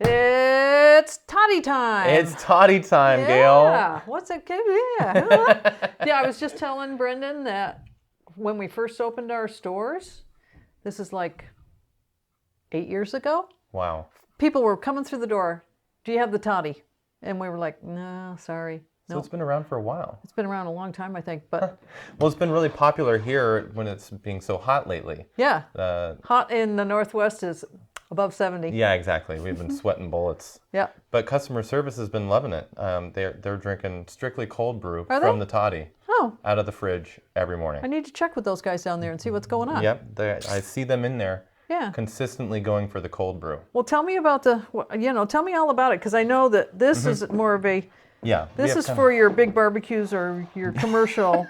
It's Toddy Time. It's Toddy Time, Gail. Yeah. What's it? Yeah. Yeah, I was just telling Brendan that when we first opened our stores, this is like 8 years ago. Wow. People were coming through the door. Do you have the Toddy? And we were like, no, sorry. So Nope. it's been around for a while. It's been around a long time, I think. But well, it's been really popular here when it's being so hot lately. yeah, hot in the Northwest is above 70. Yeah, exactly. We've been sweating bullets. Yeah. But customer service has been loving it. They're drinking strictly cold brew Are from they? the Toddy. Oh, Out of the fridge every morning. I need to check with those guys down there and see what's going on. Yep, I see them in there. Yeah. Consistently going for the cold brew. Well, tell me about tell me all about it, because I know that this is more of a, Yeah. this is for your big barbecues or your commercial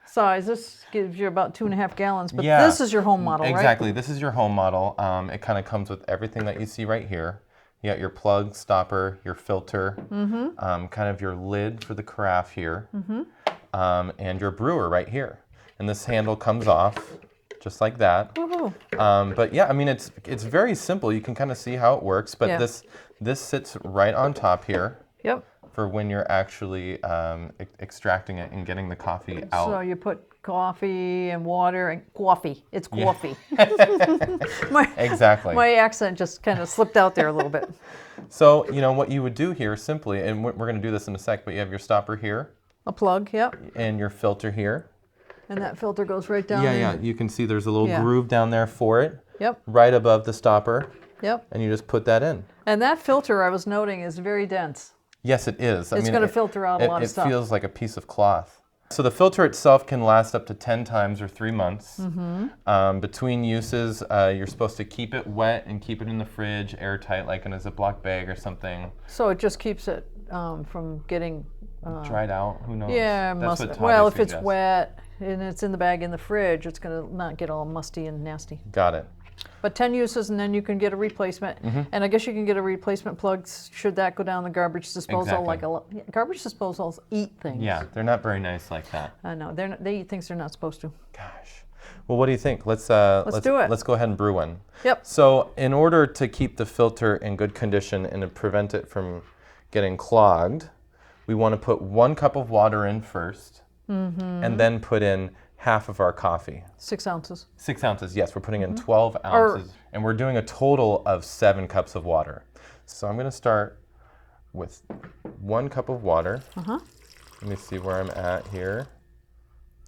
size. This gives you about 2.5 gallons, but Yeah, this is your home model, right? Exactly. This is your home model. It kind of comes with everything that you see right here. You got your plug, stopper, your filter, kind of your lid for the carafe here, and your brewer right here. And this handle comes off just like that. Woohoo. But yeah, I mean, it's very simple. You can kind of see how it works, but Yeah. this sits right on top here Yep. for when you're actually extracting it and getting the coffee out. So you put coffee and water and coffee. It's coffee. Exactly. My accent just kind of slipped out there a little bit. So, what you would do here simply, and we're going to do this in a sec, but you have your stopper here A plug, yep. and your filter here. And that filter goes right down in. Yeah. You can see there's a little Yeah. groove down there for it, Yep, right above the stopper, yep. and you just put that in. And that filter, I was noting, is very dense. Yes, it is. It's going to filter out a lot of stuff. It feels like a piece of cloth. So the filter itself can last up to 10 times or 3 months. Between uses, you're supposed to keep it wet and keep it in the fridge, airtight, like in a Ziploc bag or something. So it just keeps it from getting... Dried out, who knows? Yeah, That's what Toddy well, if it's suggests. wet and it's in the bag in the fridge, it's going to not get all musty and nasty. Got it. But 10 uses, and then you can get a replacement. And I guess you can get a replacement plug should that go down the garbage disposal. Exactly. Garbage disposals eat things. Yeah, they're not very nice like that. I know they eat things they're not supposed to. Gosh. Well, what do you think? Let's do it. Let's go ahead and brew one. Yep. So, in order to keep the filter in good condition and to prevent it from getting clogged, we want to put 1 cup of water in first, and then put in half of our coffee. 6 ounces. 6 ounces, yes. We're putting in 12 ounces, and we're doing a total of 7 cups of water. So I'm going to start with 1 cup of water. Let me see where I'm at here.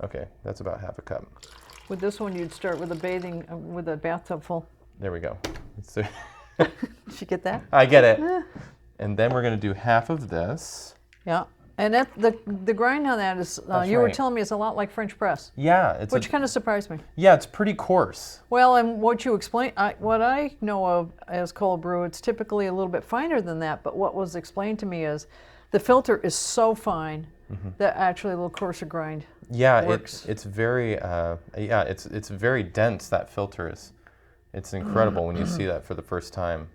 Okay, that's about half a cup. With this one, you'd start with with a bathtub full. There we go. Did you get that? I get it. And then we're going to do half of this. Yeah. And that the grind on that is, you were right. telling me, it's a lot like French press, Yeah, which kind of surprised me. yeah, it's pretty coarse. Well, and what you explained, what I know of as cold brew, it's typically a little bit finer than that. But what was explained to me is the filter is so fine that actually a little coarser grind works. It's very it's very dense. That filter is, it's incredible when you see that for the first time.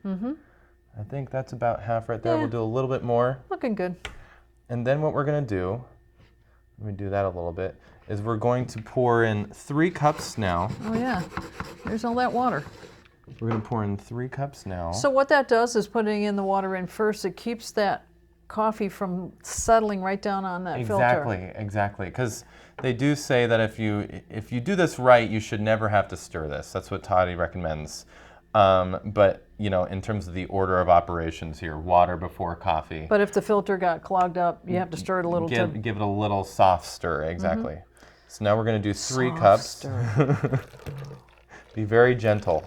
I think that's about half right there. Yeah. We'll do a little bit more. Looking good. And then what we're going to do, let me do that a little bit, is we're going to pour in 3 cups now. Oh yeah, there's all that water. We're going to pour in 3 cups now. So what that does is putting in the water in first, it keeps that coffee from settling right down on that filter. Exactly. Because they do say that if you do this right, you should never have to stir this. That's what Toddy recommends. But in terms of the order of operations here, water before coffee. But if the filter got clogged up, you have to stir it a little. Give it a little soft stir, exactly. So now we're going to do 3 cups. Stir. Be very gentle.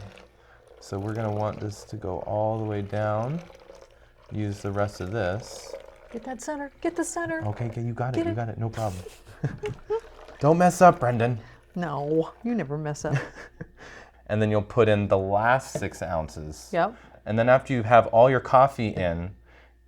So we're going to want this to go all the way down. Use the rest of this. Get that center. Get the center. Okay, you got it. You got it. No problem. Don't mess up, Brendan. No, you never mess up. And then you'll put in the last 6 ounces. Yep. And then after you have all your coffee in,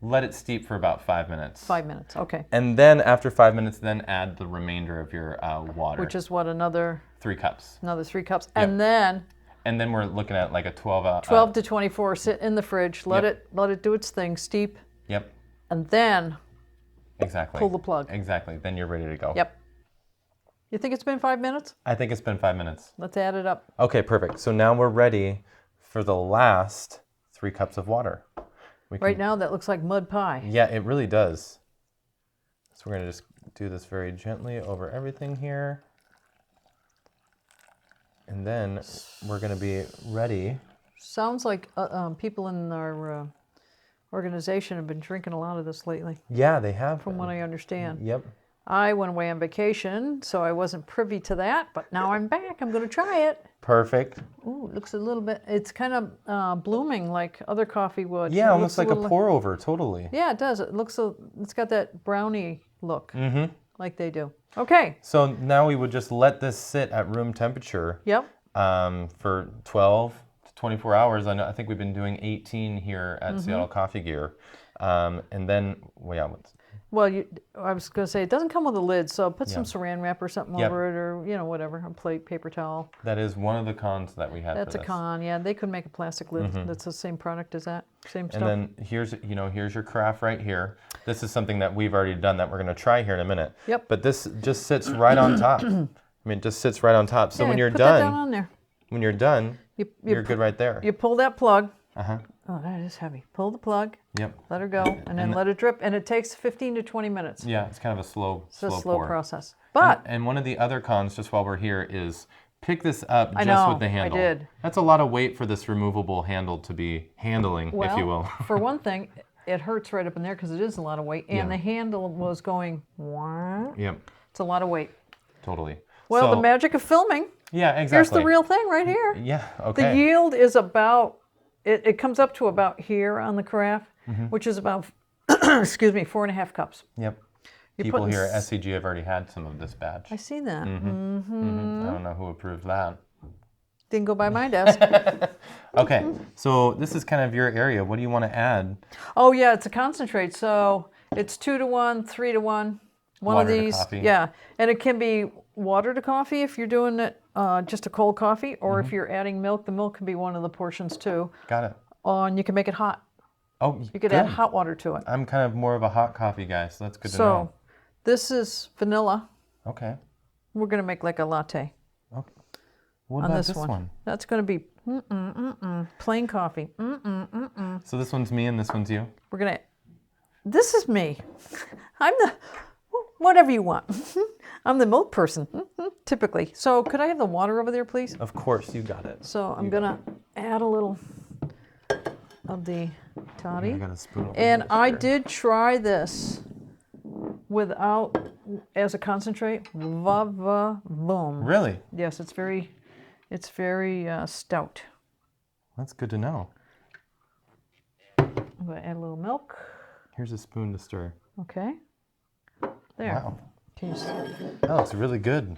let it steep for about 5 minutes. 5 minutes, okay. And then after 5 minutes, then add the remainder of your water. Which is what, another 3 cups. Another 3 cups. Yep. And then we're looking at like a 12 12 to 24, sit in the fridge, let it do its thing, steep. Yep. And then exactly. Pull the plug. Exactly. Then you're ready to go. Yep. You think it's been 5 minutes? I think it's been 5 minutes. Let's add it up. Okay, perfect. So now we're ready for the last 3 cups of water. Right now, that looks like mud pie. Yeah, it really does. So we're going to just do this very gently over everything here. And then we're going to be ready. Sounds like people in our organization have been drinking a lot of this lately, Yeah, they have. from what I understand. Yep. I went away on vacation, so I wasn't privy to that, but now I'm back. I'm going to try it. Perfect. Ooh, it looks a little bit, it's kind of blooming like other coffee would. Yeah, It almost looks like a pour over, totally. Yeah, it does. It looks, it's got that brownie look, Mm-hmm. like they do. Okay. So now we would just let this sit at room temperature. Yep. For 12 to 24 hours. I think we've been doing 18 here at Seattle Coffee Gear. And then, well, yeah. Well, I was going to say, it doesn't come with a lid, so put some saran wrap or something Yep. over it, or, whatever, a plate, paper towel. That is one of the cons that we have That's for a this. con, yeah. They could make a plastic lid that's the same product as that, same stuff. And then here's your carafe right here. This is something that we've already done that we're going to try here in a minute. Yep. But this just sits right on top. I mean, it just sits right on top. So Yeah, when you're put that down on there. when you're done, you're good right there. You pull that plug. Uh-huh. Oh, that is heavy. Pull the plug. Yep. Let her go, and then let it drip. And it takes 15 to 20 minutes. Yeah, it's kind of a slow, It's a slow pour. process. But And one of the other cons, just while we're here, is pick this up I just know, with the handle. I did. That's a lot of weight for this removable handle to be handling, well, if you will. for one thing, it hurts right up in there because it is a lot of weight, and the handle was going. Wah. Yep, It's a lot of weight. totally. Well, So- the magic of filming. Yeah, exactly. Here's the real thing right here. Yeah, The okay. yield is about, it comes up to about here on the carafe, which is about, excuse me, 4.5 cups. Yep. You're People putting here at SCG have already had some of this batch. I see that. I don't know who approved that. Didn't go by my desk. Okay, so this is kind of your area. What do you want to add? Oh yeah, it's a concentrate, so it's 2 to 1, 3 to 1. One Water of to these, coffee. yeah, and it can be water to coffee if you're doing it just a cold coffee, or if you're adding milk, the milk can be one of the portions too. Got it. And you can make it hot. Oh, You could add hot water to it. I'm kind of more of a hot coffee guy, so that's good to So know. this is vanilla. Okay. We're gonna make like a latte Okay. What on about this one. one? That's gonna be plain coffee. So this one's me and this one's you? We're gonna. This is me. I'm the whatever you want. I'm the milk person typically. So could I have the water over there, please? Of course, you got it. So I'm gonna add a little of the toddy. I got a spoon over And here. I did try this without, as a concentrate. Boom. Really? Yes, it's very stout. That's good to know. I'm gonna add a little milk. Here's a spoon to stir. Okay. There. Wow. Can you see? That looks really good.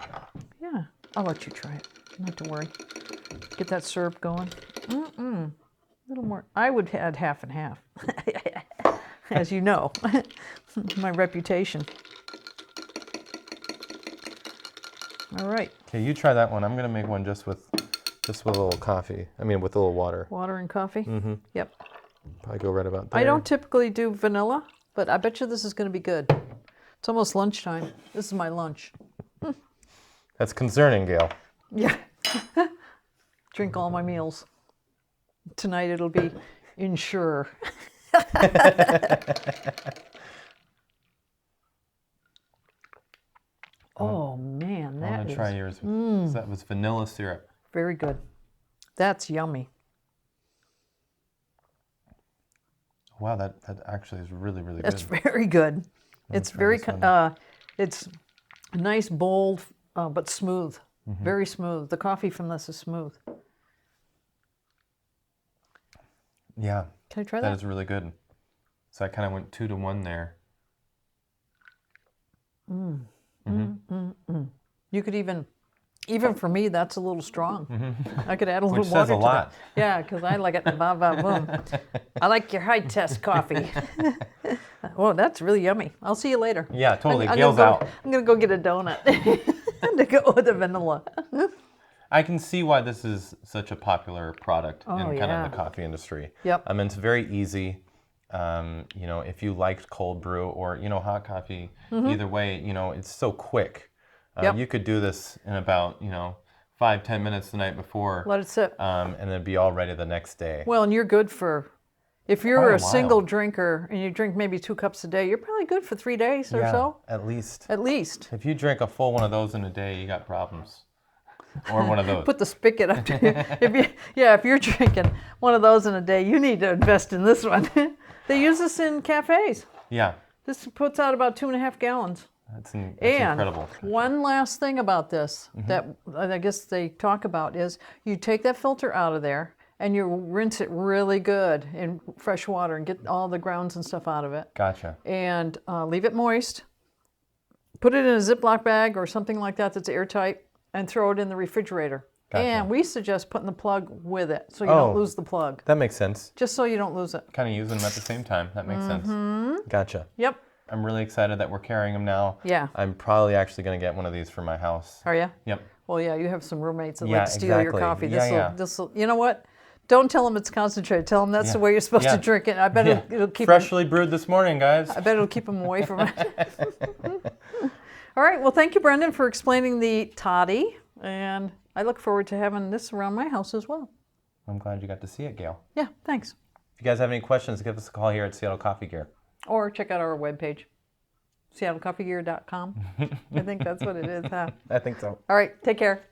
Yeah, I'll let you try it. Not to worry. Get that syrup going. A little more. I would add half and half, as you know, my reputation. All right, Okay, you try that one. I'm gonna make one just with a little coffee. I mean, with a little water. water and coffee. Yep. Probably go right about there. I don't typically do vanilla, but I bet you this is going to be good. It's almost lunchtime. This is my lunch. That's concerning, Gail. Yeah. Drink all my meals. Tonight it'll be Ensure. Oh man, I want that to is try yours. That was vanilla syrup. very good. That's yummy. Wow, that actually is really, really That's good. very good. It's try very, this one. it's nice, bold, but smooth. Mm-hmm. Very smooth. The coffee from this is smooth. Yeah, Can I try that that? is really good. So I kind of went 2 to 1 there. You could even for me, that's a little strong. I could add a little Which water says a to lot. that. Yeah, because I like it. Boom. I like your high test coffee. Oh, that's really yummy. I'll see you later. Yeah, totally. I'm Gail's gonna out. I'm gonna go get a donut to go with the vanilla. I can see why this is such a popular product in kind yeah. of the coffee industry. Yep. It's very easy. If you liked cold brew or, hot coffee, either way, it's so quick. Yep. You could do this in about, 5-10 minutes the night before. Let it sit. And then be all ready the next day. Well, and you're good for If you're quite a a single while. drinker and you drink maybe 2 cups a day, you're probably good for 3 days or so. At least. At least. If you drink a full one of those in a day, you got problems. Or one of those. Put the spigot up to you. If you're drinking one of those in a day, you need to invest in this one. They use this in cafes. Yeah. This puts out about 2.5 gallons. That's And incredible. one last thing about this that I guess they talk about is you take that filter out of there and you rinse it really good in fresh water and get all the grounds and stuff out of it. Gotcha. And leave it moist. Put it in a Ziploc bag or something like that that's airtight and throw it in the refrigerator. Gotcha. And we suggest putting the plug with it so you don't lose the plug. That makes sense. Just so you don't lose it. Kind of using them at the same time. That makes sense. Gotcha. Yep. I'm really excited that we're carrying them now. Yeah. I'm probably actually going to get one of these for my house. Are you? Yep. Well, yeah, you have some roommates that Yeah, like to steal your exactly. coffee. Yeah, This'll, you know what? Don't tell them it's concentrated. Tell them that's the way you're supposed to drink it. I bet it'll keep Freshly brewed this morning, guys. I bet it'll keep them away from it. All right. Well, thank you, Brendan, for explaining the toddy, and I look forward to having this around my house as well. I'm glad you got to see it, Gail. Yeah. Thanks. If you guys have any questions, give us a call here at Seattle Coffee Gear. Or check out our webpage, seattlecoffeegear.com. I think that's what it is, huh? I think so. All right. Take care.